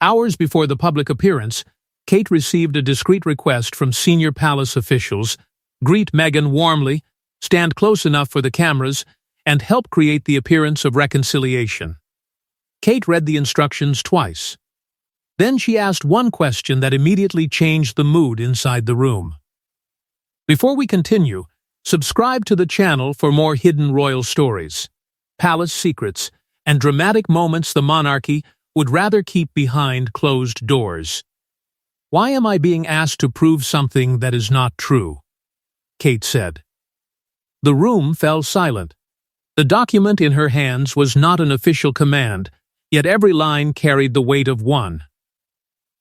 Hours before the public appearance, Kate received a discreet request from senior palace officials: greet Meghan warmly, stand close enough for the cameras, and help create the appearance of reconciliation. Kate read the instructions twice. Then she asked one question that immediately changed the mood inside the room. Before we continue, subscribe to the channel for more hidden royal stories, palace secrets, and dramatic moments the monarchy would rather keep behind closed doors. "Why am I being asked to prove something that is not true?" Kate said. The room fell silent. The document in her hands was not an official command, yet every line carried the weight of one.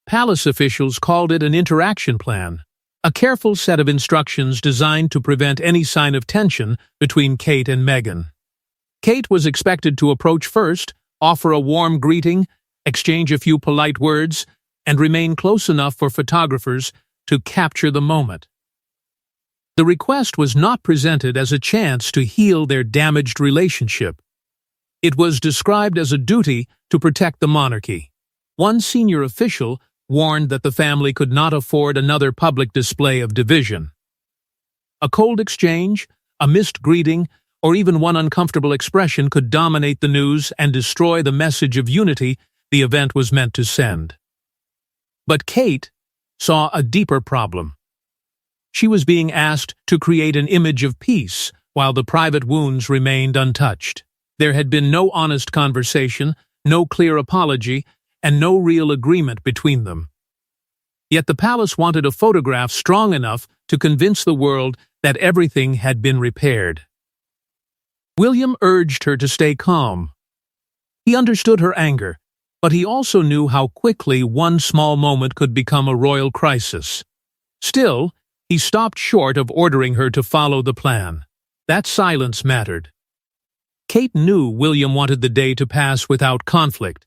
Palace officials called it an interaction plan, a careful set of instructions designed to prevent any sign of tension between Kate and Meghan. Kate was expected to approach first, offer a warm greeting, exchange a few polite words, and remain close enough for photographers to capture the moment. The request was not presented as a chance to heal their damaged relationship. It was described as a duty to protect the monarchy. One senior official warned that the family could not afford another public display of division. A cold exchange, a missed greeting, or even one uncomfortable expression could dominate the news and destroy the message of unity the event was meant to send. But Kate saw a deeper problem. She was being asked to create an image of peace while the private wounds remained untouched. There had been no honest conversation, no clear apology, and no real agreement between them. Yet the palace wanted a photograph strong enough to convince the world that everything had been repaired. William urged her to stay calm. He understood her anger, but he also knew how quickly one small moment could become a royal crisis. Still, he stopped short of ordering her to follow the plan. That silence mattered. Kate knew William wanted the day to pass without conflict,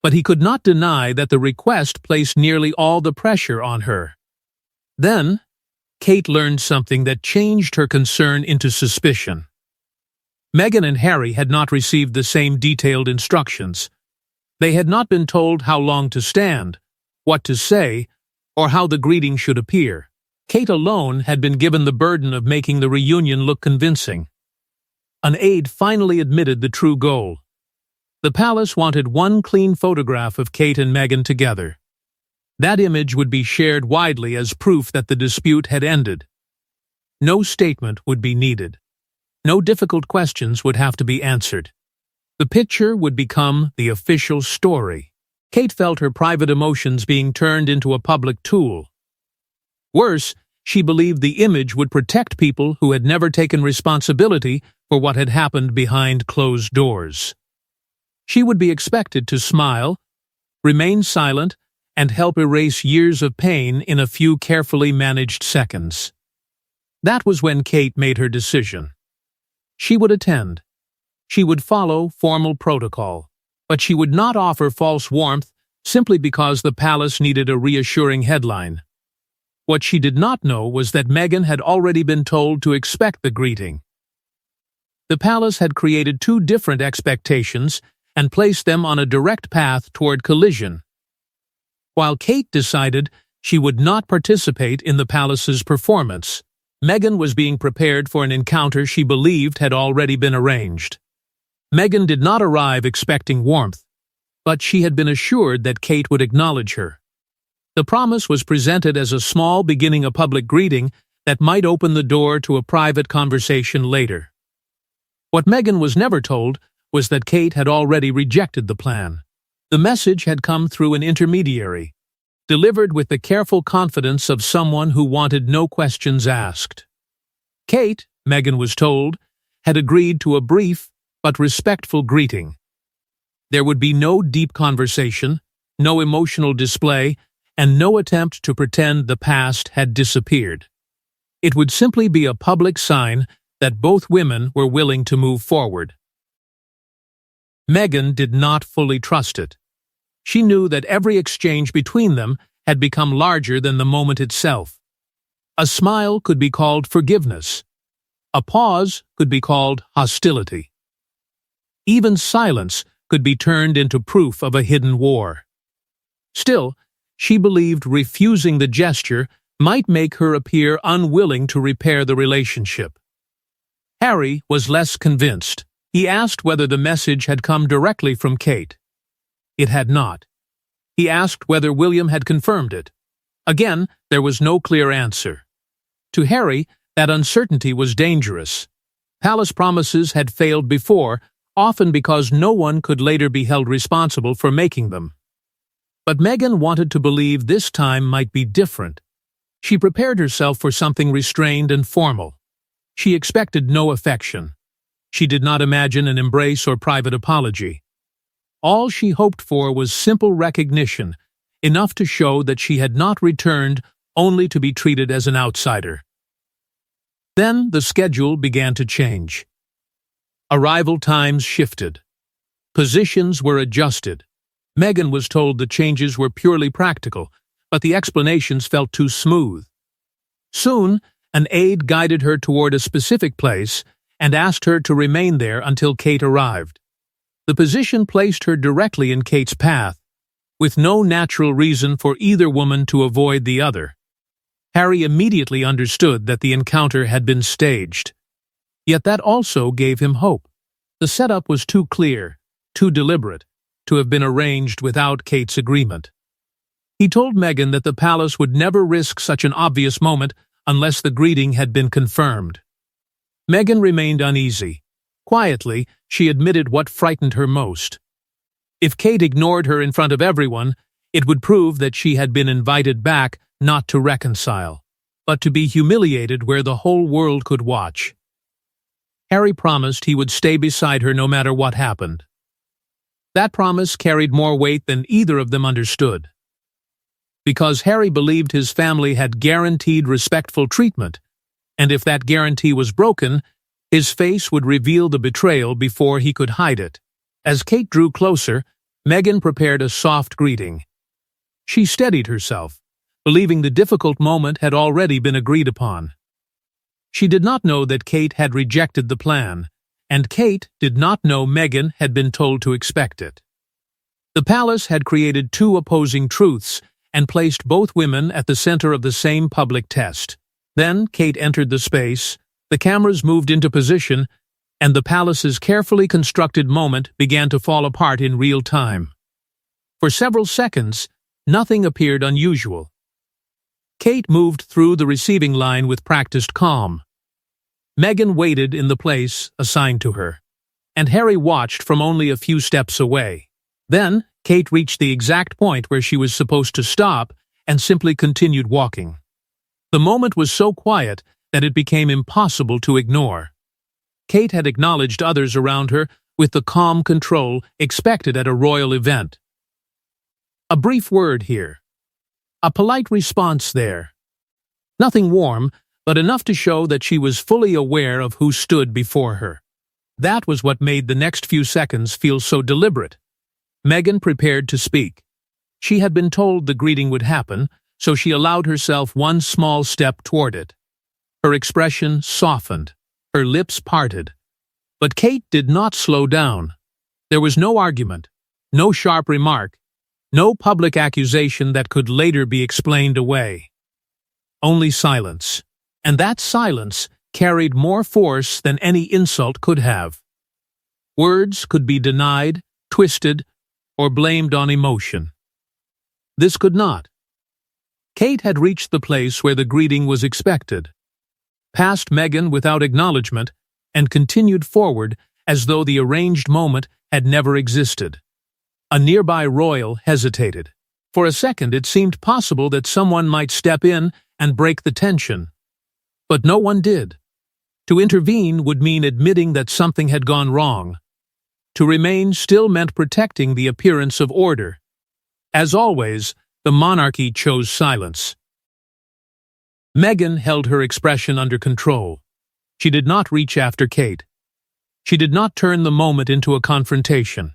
but he could not deny that the request placed nearly all the pressure on her. Then, Kate learned something that changed her concern into suspicion. Meghan and Harry had not received the same detailed instructions. They had not been told how long to stand, what to say, or how the greeting should appear. Kate alone had been given the burden of making the reunion look convincing. An aide finally admitted the true goal. The palace wanted one clean photograph of Kate and Meghan together. That image would be shared widely as proof that the dispute had ended. No statement would be needed. No difficult questions would have to be answered. The picture would become the official story. Kate felt her private emotions being turned into a public tool. Worse, she believed the image would protect people who had never taken responsibility for what had happened behind closed doors. She would be expected to smile, remain silent, and help erase years of pain in a few carefully managed seconds. That was when Kate made her decision. She would attend. She would follow formal protocol, but she would not offer false warmth simply because the palace needed a reassuring headline. What she did not know was that Meghan had already been told to expect the greeting. The palace had created two different expectations and placed them on a direct path toward collision. While Kate decided she would not participate in the palace's performance, Meghan was being prepared for an encounter she believed had already been arranged. Meghan did not arrive expecting warmth, but she had been assured that Kate would acknowledge her. The promise was presented as a small beginning of public greeting that might open the door to a private conversation later. What Meghan was never told was that Kate had already rejected the plan. The message had come through an intermediary, delivered with the careful confidence of someone who wanted no questions asked. Kate, Meghan was told, had agreed to a brief but respectful greeting. There would be no deep conversation, no emotional display, and no attempt to pretend the past had disappeared. It would simply be a public sign that both women were willing to move forward. Meghan did not fully trust it. She knew that every exchange between them had become larger than the moment itself. A smile could be called forgiveness. A pause could be called hostility. Even silence could be turned into proof of a hidden war. Still, she believed refusing the gesture might make her appear unwilling to repair the relationship. Harry was less convinced. He asked whether the message had come directly from Kate. It had not. He asked whether William had confirmed it. Again, there was no clear answer. To Harry, that uncertainty was dangerous. Palace promises had failed before, often because no one could later be held responsible for making them. But Meghan wanted to believe this time might be different. She prepared herself for something restrained and formal. She expected no affection. She did not imagine an embrace or private apology. All she hoped for was simple recognition, enough to show that she had not returned only to be treated as an outsider. Then the schedule began to change. Arrival times shifted. Positions were adjusted. Meghan was told the changes were purely practical, but the explanations felt too smooth. Soon, an aide guided her toward a specific place and asked her to remain there until Kate arrived. The position placed her directly in Kate's path, with no natural reason for either woman to avoid the other. Harry immediately understood that the encounter had been staged. Yet that also gave him hope. The setup was too clear, too deliberate, to have been arranged without Kate's agreement. He told Meghan that the palace would never risk such an obvious moment unless the greeting had been confirmed. Meghan remained uneasy. Quietly, she admitted what frightened her most. If Kate ignored her in front of everyone, it would prove that she had been invited back not to reconcile, but to be humiliated where the whole world could watch. Harry promised he would stay beside her no matter what happened. That promise carried more weight than either of them understood. Because Harry believed his family had guaranteed respectful treatment, and if that guarantee was broken, his face would reveal the betrayal before he could hide it. As Kate drew closer, Meghan prepared a soft greeting. She steadied herself, believing the difficult moment had already been agreed upon. She did not know that Kate had rejected the plan, and Kate did not know Meghan had been told to expect it. The palace had created two opposing truths and placed both women at the center of the same public test. Then Kate entered the space, the cameras moved into position, and the palace's carefully constructed moment began to fall apart in real time. For several seconds, nothing appeared unusual. Kate moved through the receiving line with practiced calm. Meghan waited in the place assigned to her, and Harry watched from only a few steps away. Then, Kate reached the exact point where she was supposed to stop and simply continued walking. The moment was so quiet that it became impossible to ignore. Kate had acknowledged others around her with the calm control expected at a royal event. A brief word here. A polite response there. Nothing warm, but enough to show that she was fully aware of who stood before her. That was what made the next few seconds feel so deliberate. Meghan prepared to speak. She had been told the greeting would happen, so she allowed herself one small step toward it. Her expression softened, her lips parted. But Kate did not slow down. There was no argument, no sharp remark, no public accusation that could later be explained away. Only silence. And that silence carried more force than any insult could have. Words could be denied, twisted, or blamed on emotion. This could not. Kate had reached the place where the greeting was expected, passed Meghan without acknowledgement, and continued forward as though the arranged moment had never existed. A nearby royal hesitated. For a second it seemed possible that someone might step in and break the tension. But no one did. To intervene would mean admitting that something had gone wrong. To remain still meant protecting the appearance of order. As always, the monarchy chose silence. Meghan held her expression under control. She did not reach after Kate. She did not turn the moment into a confrontation.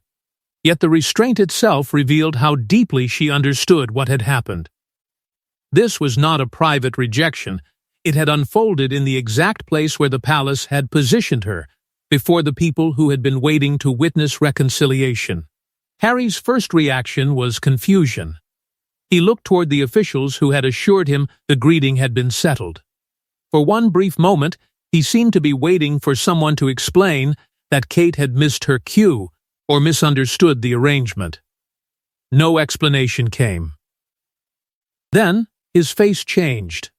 Yet the restraint itself revealed how deeply she understood what had happened. This was not a private rejection. It had unfolded in the exact place where the palace had positioned her, before the people who had been waiting to witness reconciliation. Harry's first reaction was confusion. He looked toward the officials who had assured him the greeting had been settled. For one brief moment, he seemed to be waiting for someone to explain that Kate had missed her cue or misunderstood the arrangement. No explanation came. Then, his face changed.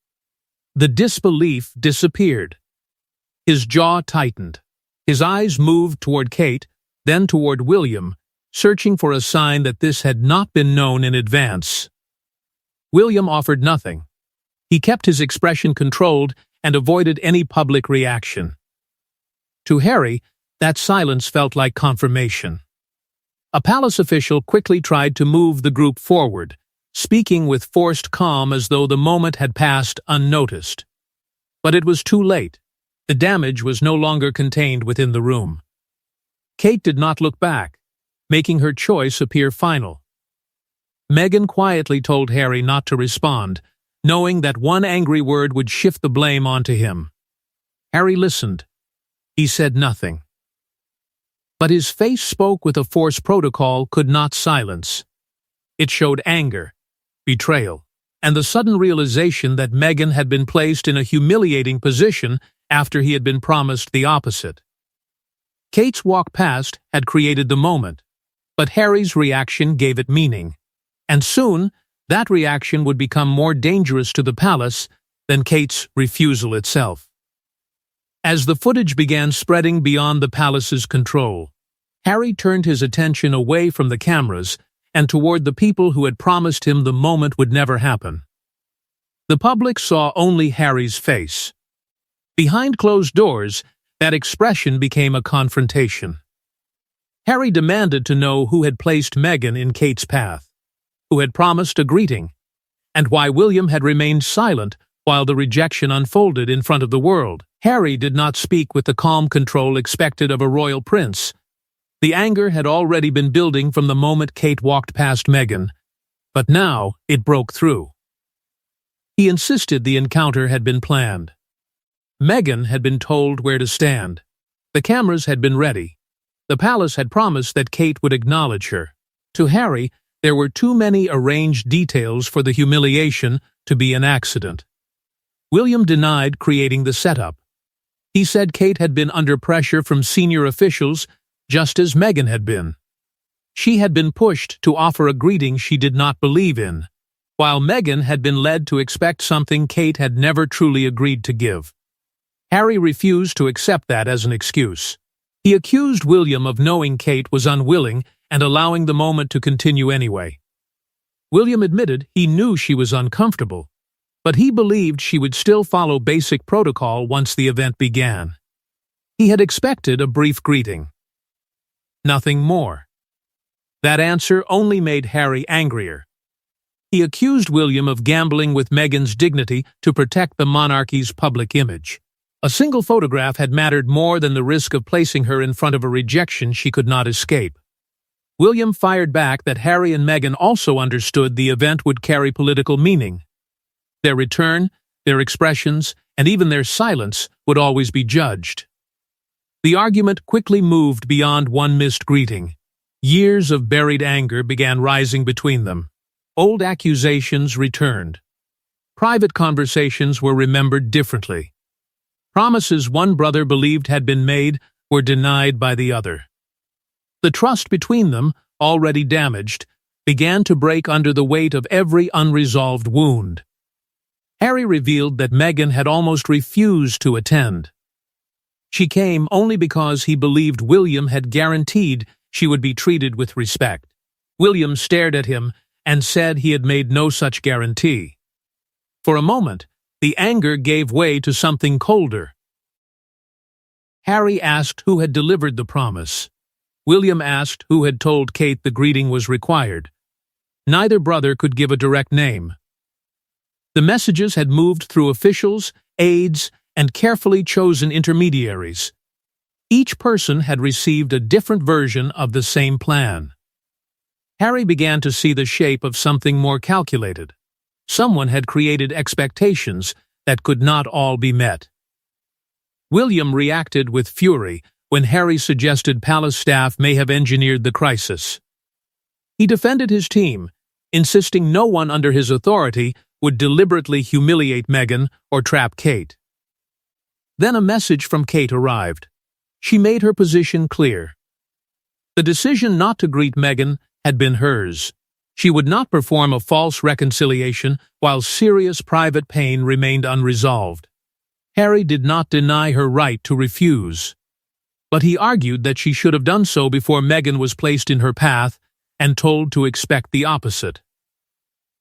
The disbelief disappeared. His jaw tightened. His eyes moved toward Kate, then toward William, searching for a sign that this had not been known in advance. William offered nothing. He kept his expression controlled and avoided any public reaction. To Harry, that silence felt like confirmation. A palace official quickly tried to move the group forward, speaking with forced calm as though the moment had passed unnoticed. But it was too late. The damage was no longer contained within the room. Kate did not look back, making her choice appear final. Meghan quietly told Harry not to respond, knowing that one angry word would shift the blame onto him. Harry listened. He said nothing. But his face spoke with a force protocol could not silence. It showed anger, betrayal, and the sudden realization that Meghan had been placed in a humiliating position after he had been promised the opposite. Kate's walk past had created the moment, but Harry's reaction gave it meaning, and soon that reaction would become more dangerous to the palace than Kate's refusal itself. As the footage began spreading beyond the palace's control, Harry turned his attention away from the cameras and toward the people who had promised him the moment would never happen. The public saw only Harry's face. Behind closed doors, that expression became a confrontation. Harry demanded to know who had placed Meghan in Kate's path, who had promised a greeting, and why William had remained silent while the rejection unfolded in front of the world. Harry did not speak with the calm control expected of a royal prince. The anger had already been building from the moment Kate walked past Meghan, but now it broke through. He insisted the encounter had been planned. Meghan had been told where to stand. The cameras had been ready. The palace had promised that Kate would acknowledge her. To Harry, there were too many arranged details for the humiliation to be an accident. William denied creating the setup. He said Kate had been under pressure from senior officials, just as Meghan had been. She had been pushed to offer a greeting she did not believe in, while Meghan had been led to expect something Kate had never truly agreed to give. Harry refused to accept that as an excuse. He accused William of knowing Kate was unwilling and allowing the moment to continue anyway. William admitted he knew she was uncomfortable, but he believed she would still follow basic protocol once the event began. He had expected a brief greeting. Nothing more. That answer only made Harry angrier. He accused William of gambling with Meghan's dignity to protect the monarchy's public image. A single photograph had mattered more than the risk of placing her in front of a rejection she could not escape. William fired back that Harry and Meghan also understood the event would carry political meaning. Their return, their expressions, and even their silence would always be judged. The argument quickly moved beyond one missed greeting. Years of buried anger began rising between them. Old accusations returned. Private conversations were remembered differently. Promises one brother believed had been made were denied by the other. The trust between them, already damaged, began to break under the weight of every unresolved wound. Harry revealed that Meghan had almost refused to attend. She came only because he believed William had guaranteed she would be treated with respect. William stared at him and said he had made no such guarantee. For a moment, the anger gave way to something colder. Harry asked who had delivered the promise. William asked who had told Kate the greeting was required. Neither brother could give a direct name. The messages had moved through officials, aides, and carefully chosen intermediaries. Each person had received a different version of the same plan. Harry began to see the shape of something more calculated. Someone had created expectations that could not all be met. William reacted with fury when Harry suggested palace staff may have engineered the crisis. He defended his team, insisting no one under his authority would deliberately humiliate Meghan or trap Kate. Then a message from Kate arrived. She made her position clear. The decision not to greet Meghan had been hers. She would not perform a false reconciliation while serious private pain remained unresolved. Harry did not deny her right to refuse, but he argued that she should have done so before Meghan was placed in her path and told to expect the opposite.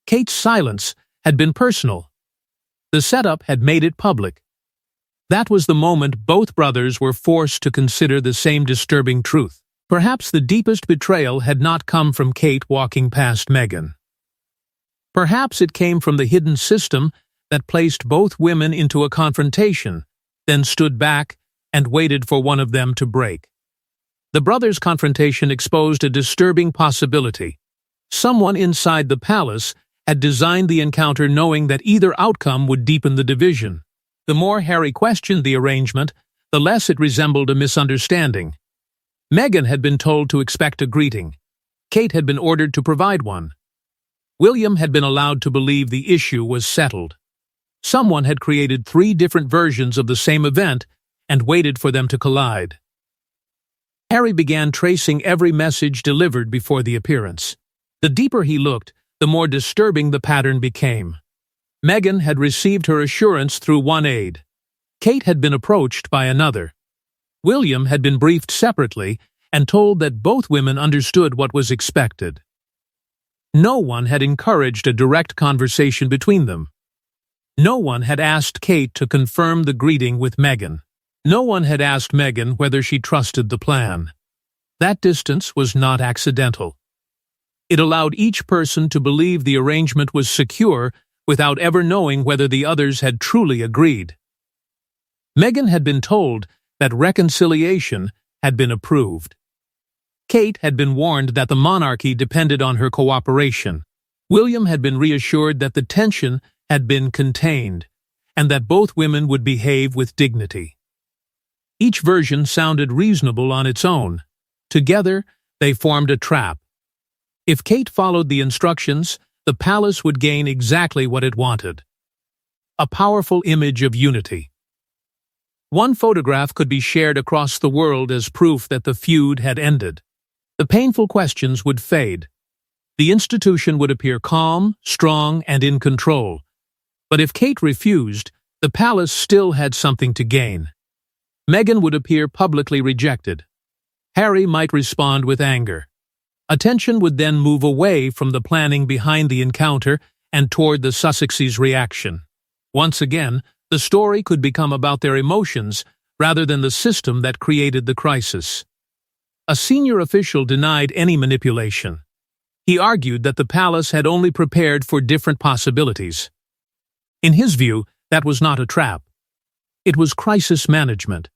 Kate's silence had been personal. The setup had made it public. That was the moment both brothers were forced to consider the same disturbing truth. Perhaps the deepest betrayal had not come from Kate walking past Meghan. Perhaps it came from the hidden system that placed both women into a confrontation, then stood back and waited for one of them to break. The brothers' confrontation exposed a disturbing possibility. Someone inside the palace had designed the encounter knowing that either outcome would deepen the division. The more Harry questioned the arrangement, the less it resembled a misunderstanding. Meghan had been told to expect a greeting. Kate had been ordered to provide one. William had been allowed to believe the issue was settled. Someone had created 3 different versions of the same event and waited for them to collide. Harry began tracing every message delivered before the appearance. The deeper he looked, the more disturbing the pattern became. Meghan had received her assurance through one aide. Kate had been approached by another. William had been briefed separately and told that both women understood what was expected. No one had encouraged a direct conversation between them. No one had asked Kate to confirm the greeting with Meghan. No one had asked Meghan whether she trusted the plan. That distance was not accidental. It allowed each person to believe the arrangement was secure without ever knowing whether the others had truly agreed. Meghan had been told that reconciliation had been approved. Kate had been warned that the monarchy depended on her cooperation. William had been reassured that the tension had been contained, and that both women would behave with dignity. Each version sounded reasonable on its own. Together, they formed a trap. If Kate followed the instructions, the palace would gain exactly what it wanted: a powerful image of unity. One photograph could be shared across the world as proof that the feud had ended. The painful questions would fade. The institution would appear calm, strong, and in control. But if Kate refused, the palace still had something to gain. Meghan would appear publicly rejected. Harry might respond with anger. Attention would then move away from the planning behind the encounter and toward the Sussexes' reaction. Once again, the story could become about their emotions rather than the system that created the crisis. A senior official denied any manipulation. He argued that the palace had only prepared for different possibilities. In his view, that was not a trap. It was crisis management.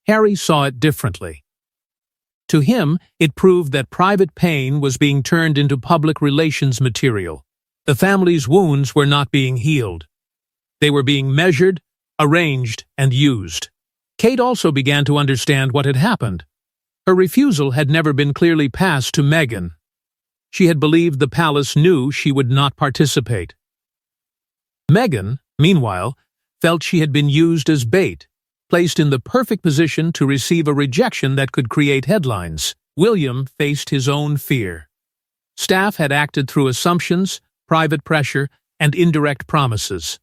Harry saw it differently. To him, it proved that private pain was being turned into public relations material. The family's wounds were not being healed. They were being measured, arranged, and used. Kate also began to understand what had happened. Her refusal had never been clearly passed to Meghan. She had believed the palace knew she would not participate. Meghan, meanwhile, felt she had been used as bait, placed in the perfect position to receive a rejection that could create headlines. William faced his own fear. Staff had acted through assumptions, private pressure, and indirect promises.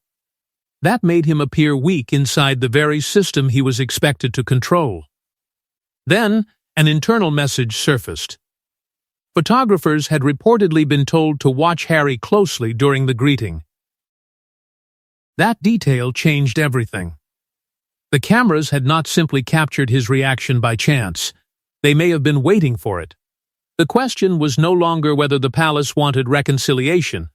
That made him appear weak inside the very system he was expected to control. Then, an internal message surfaced. Photographers had reportedly been told to watch Harry closely during the greeting. That detail changed everything. The cameras had not simply captured his reaction by chance. They may have been waiting for it. The question was no longer whether the palace wanted reconciliation.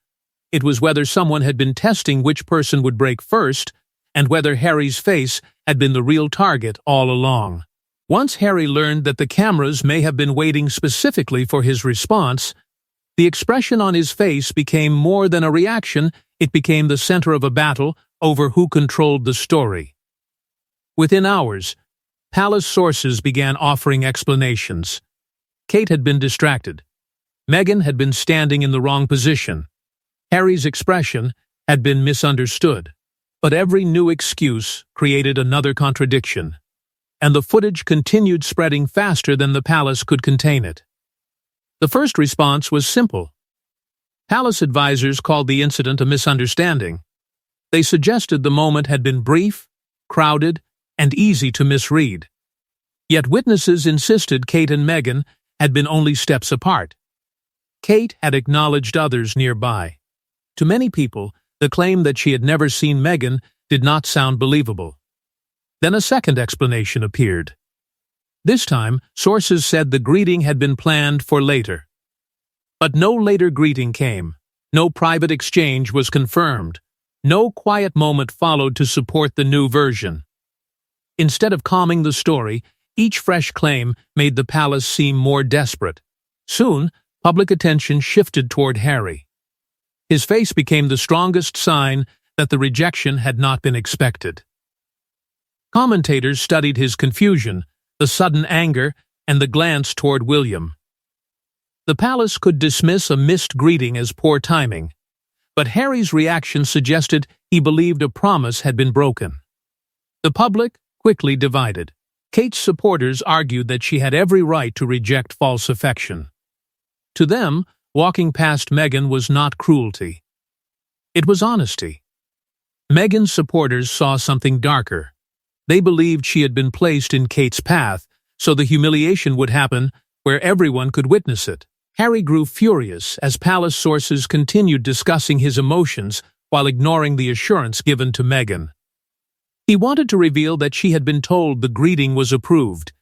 It was whether someone had been testing which person would break first, and whether Harry's face had been the real target all along. Once Harry learned that the cameras may have been waiting specifically for his response, the expression on his face became more than a reaction. It became the center of a battle over who controlled the story. Within hours, palace sources began offering explanations. Kate had been distracted. Meghan had been standing in the wrong position. Harry's expression had been misunderstood. But every new excuse created another contradiction, and the footage continued spreading faster than the palace could contain it. The first response was simple. Palace advisors called the incident a misunderstanding. They suggested the moment had been brief, crowded, and easy to misread. Yet witnesses insisted Kate and Meghan had been only steps apart. Kate had acknowledged others nearby. To many people, the claim that she had never seen Meghan did not sound believable. Then a second explanation appeared. This time, sources said the greeting had been planned for later. But no later greeting came. No private exchange was confirmed. No quiet moment followed to support the new version. Instead of calming the story, each fresh claim made the palace seem more desperate. Soon, public attention shifted toward Harry. His face became the strongest sign that the rejection had not been expected. Commentators studied his confusion, the sudden anger, and the glance toward William. The palace could dismiss a missed greeting as poor timing, but Harry's reaction suggested he believed a promise had been broken. The public quickly divided. Kate's supporters argued that she had every right to reject false affection. To them, walking past Meghan was not cruelty. It was honesty. Meghan's supporters saw something darker. They believed she had been placed in Kate's path, so the humiliation would happen where everyone could witness it. Harry grew furious as palace sources continued discussing his emotions while ignoring the assurance given to Meghan. He wanted to reveal that she had been told the greeting was approved.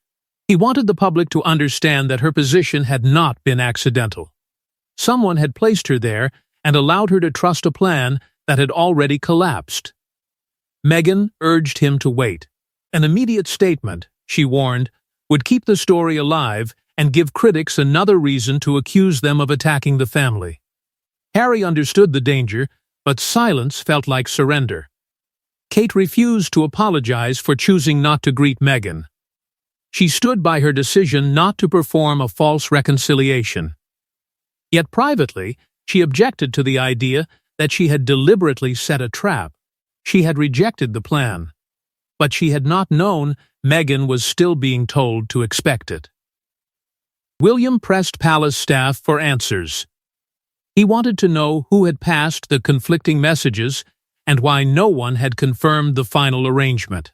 He wanted the public to understand that her position had not been accidental. Someone had placed her there and allowed her to trust a plan that had already collapsed. Meghan urged him to wait. An immediate statement, she warned, would keep the story alive and give critics another reason to accuse them of attacking the family. Harry understood the danger, but silence felt like surrender. Kate refused to apologize for choosing not to greet Meghan. She stood by her decision not to perform a false reconciliation. Yet privately, she objected to the idea that she had deliberately set a trap. She had rejected the plan, but she had not known Meghan was still being told to expect it. William pressed palace staff for answers. He wanted to know who had passed the conflicting messages and why no one had confirmed the final arrangement.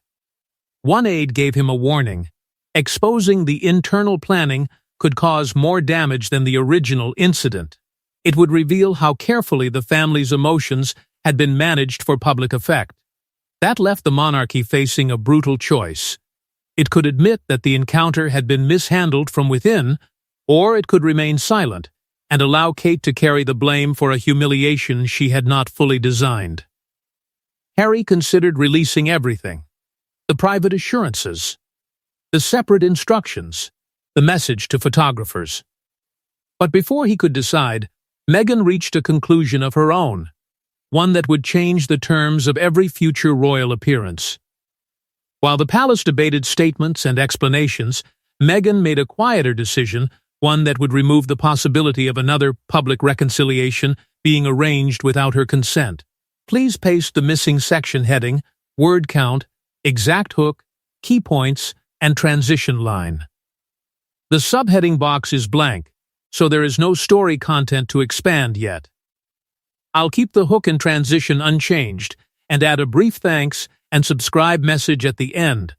One aide gave him a warning. Exposing the internal planning could cause more damage than the original incident. It would reveal how carefully the family's emotions had been managed for public effect. That left the monarchy facing a brutal choice. It could admit that the encounter had been mishandled from within, or it could remain silent and allow Kate to carry the blame for a humiliation she had not fully designed. Harry considered releasing everything: the private assurances, the separate instructions, the message to photographers. But before he could decide, Meghan reached a conclusion of her own, one that would change the terms of every future royal appearance. While the palace debated statements and explanations, Meghan made a quieter decision, one that would remove the possibility of another public reconciliation being arranged without her consent. Please paste the missing section heading, word count, exact hook, key points, and transition line. The subheading box is blank, so there is no story content to expand yet. I'll keep the hook and transition unchanged and add a brief thanks and subscribe message at the end